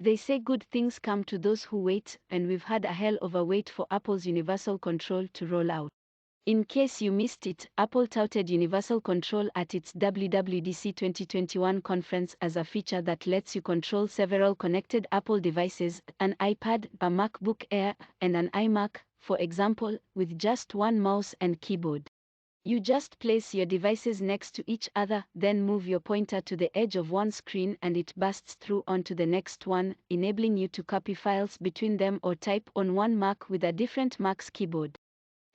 They say good things come to those who wait, and we've had a hell of a wait for Apple's Universal Control to roll out. In case you missed it, Apple touted Universal Control at its WWDC 2021 conference as a feature that lets you control several connected Apple devices, an iPad, a MacBook Air, and an iMac, for example, with just one mouse and keyboard. You just place your devices next to each other, then move your pointer to the edge of one screen and it bursts through onto the next one, enabling you to copy files between them or type on one Mac with a different Mac's keyboard.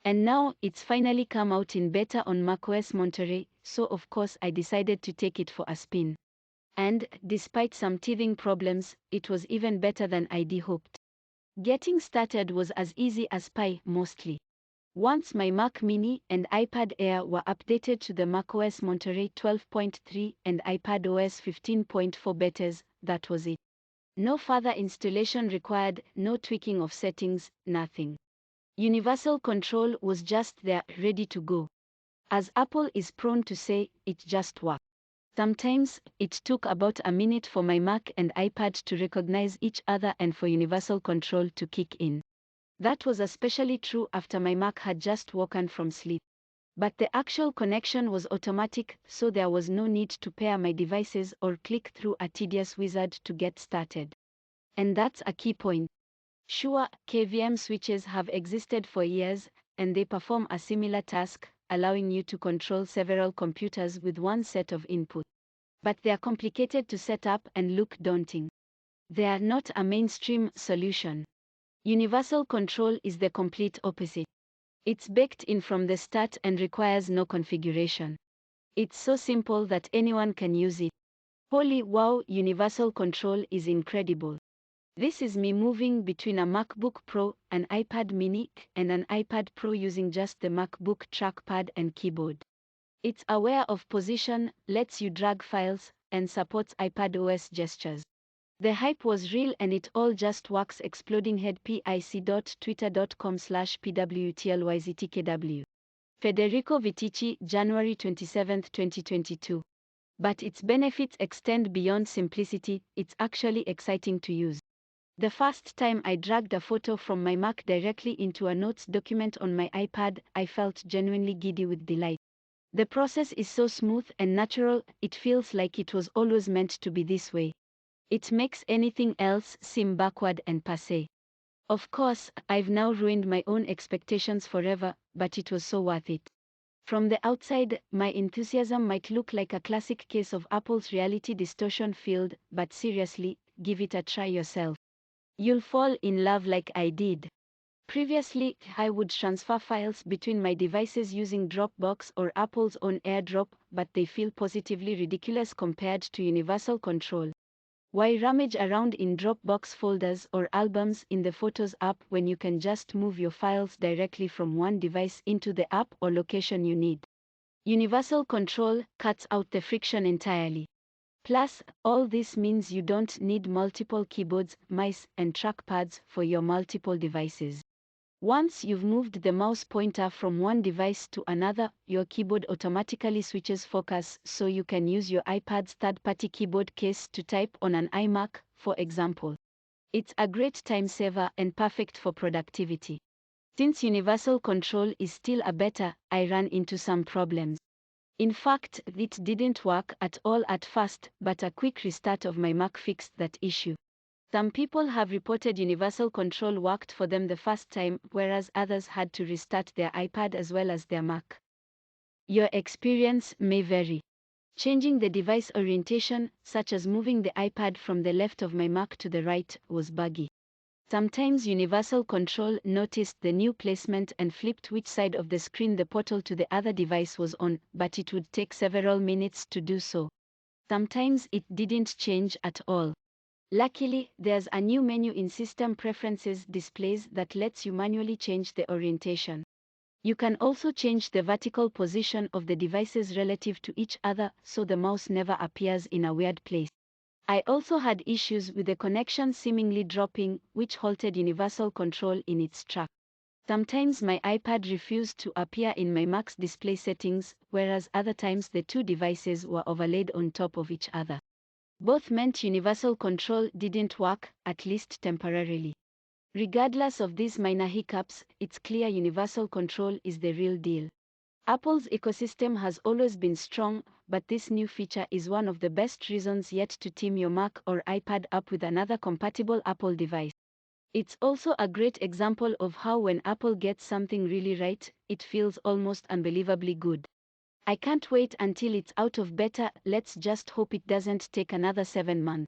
And now, it's finally come out in beta on macOS Monterey, so of course I decided to take it for a spin. And, despite some teething problems, it was even better than I'd hoped. Getting started was as easy as pie, mostly. Once my Mac Mini and iPad Air were updated to the macOS Monterey 12.3 and iPadOS 15.4 betas, that was it. No further installation required, no tweaking of settings, nothing. Universal Control was just there, ready to go. As Apple is prone to say, it just worked. Sometimes, it took about a minute for my Mac and iPad to recognize each other and for Universal Control to kick in. That was especially true after my Mac had just woken from sleep. But the actual connection was automatic, so there was no need to pair my devices or click through a tedious wizard to get started. And that's a key point. Sure, KVM switches have existed for years, and they perform a similar task, allowing you to control several computers with one set of inputs. But they are complicated to set up and look daunting. They are not a mainstream solution. Universal Control is the complete opposite. It's baked in from the start and requires no configuration. It's so simple that anyone can use it. Holy wow, Universal Control is incredible. This is me moving between a MacBook Pro, an iPad mini, and an iPad Pro using just the MacBook trackpad and keyboard. It's aware of position, lets you drag files, and supports iPadOS gestures. The hype was real and it all just works. Exploding head pic.twitter.com/pwtlYztkW. Federico Vitici, January 27, 2022. But its benefits extend beyond simplicity, it's actually exciting to use. The first time I dragged a photo from my Mac directly into a notes document on my iPad, I felt genuinely giddy with delight. The process is so smooth and natural, it feels like it was always meant to be this way. It makes anything else seem backward and passé. Of course, I've now ruined my own expectations forever, but it was so worth it. From the outside, my enthusiasm might look like a classic case of Apple's reality distortion field, but seriously, give it a try yourself. You'll fall in love like I did. Previously, I would transfer files between my devices using Dropbox or Apple's own AirDrop, but they feel positively ridiculous compared to Universal Control. Why rummage around in Dropbox folders or albums in the Photos app when you can just move your files directly from one device into the app or location you need? Universal Control cuts out the friction entirely. Plus, all this means you don't need multiple keyboards, mice, and trackpads for your multiple devices. Once you've moved the mouse pointer from one device to another, your keyboard automatically switches focus so you can use your iPad's third-party keyboard case to type on an iMac, for example. It's a great time saver and perfect for productivity. Since Universal Control is still a beta, I ran into some problems. In fact, it didn't work at all at first, but a quick restart of my Mac fixed that issue. Some people have reported Universal Control worked for them the first time, whereas others had to restart their iPad as well as their Mac. Your experience may vary. Changing the device orientation, such as moving the iPad from the left of my Mac to the right, was buggy. Sometimes Universal Control noticed the new placement and flipped which side of the screen the portal to the other device was on, but it would take several minutes to do so. Sometimes it didn't change at all. Luckily, there's a new menu in System Preferences displays that lets you manually change the orientation. You can also change the vertical position of the devices relative to each other so the mouse never appears in a weird place. I also had issues with the connection seemingly dropping, which halted Universal Control in its track. Sometimes my iPad refused to appear in my Mac's display settings, whereas other times the two devices were overlaid on top of each other. Both meant universal control didn't work, at least temporarily. Regardless of these minor hiccups, it's clear universal control is the real deal. Apple's ecosystem has always been strong, but this new feature is one of the best reasons yet to team your Mac or iPad up with another compatible Apple device. It's also a great example of how when Apple gets something really right, it feels almost unbelievably good. I can't wait until it's out of beta. Let's just hope it doesn't take another 7 months.